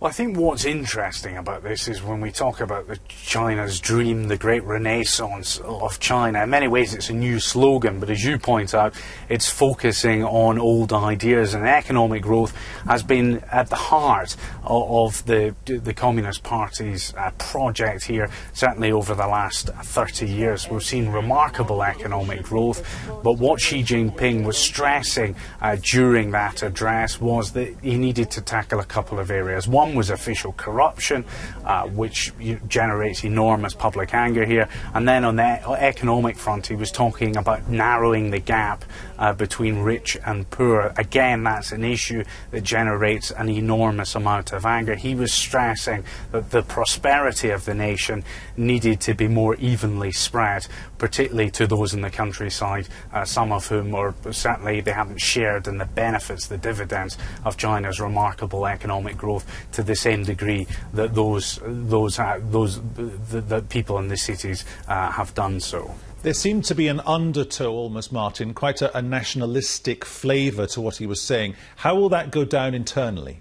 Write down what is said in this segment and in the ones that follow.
Well, I think what's interesting about this is when we talk about China's dream, the great renaissance of China, in many ways it's a new slogan, but as you point out, it's focusing on old ideas, and economic growth has been at the heart of the Communist Party's project here, certainly over the last 30 years. We've seen remarkable economic growth, but what Xi Jinping was stressing during that address was that he needed to tackle a couple of areas. One was official corruption, which generates enormous public anger here, and then on the economic front he was talking about narrowing the gap between rich and poor. Again, that's an issue that generates an enormous amount of anger. He was stressing that the prosperity of the nation needed to be more evenly spread, particularly to those in the countryside, some of whom, or certainly they haven't shared in the benefits, the dividends of China's remarkable economic growth to the same degree that the people in the cities have done so. There seemed to be an undertow almost, Martin, quite a nationalistic flavour to what he was saying. How will that go down internally?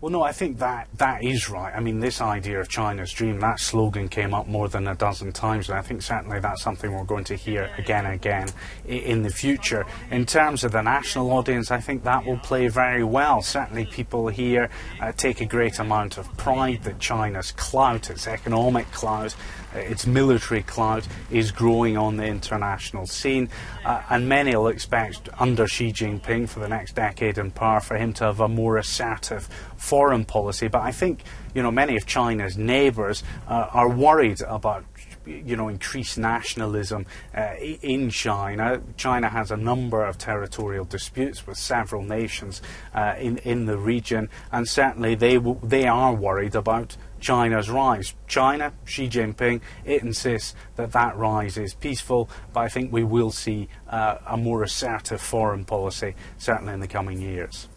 Well, no, I think that is right. I mean, this idea of China's dream, that slogan came up more than a dozen times, and I think certainly that's something we're going to hear again and again in the future. In terms of the national audience, I think that will play very well. Certainly people here take a great amount of pride that China's clout, its economic clout, its military clout is growing on the international scene, and many will expect under Xi Jinping for the next decade in power for him to have a more assertive foreign policy. But I think, many of China's neighbours are worried about increased nationalism in China. China has a number of territorial disputes with several nations in the region, and certainly they are worried about China's rise. China, Xi Jinping, it insists that rise is peaceful, but I think we will see a more assertive foreign policy certainly in the coming years.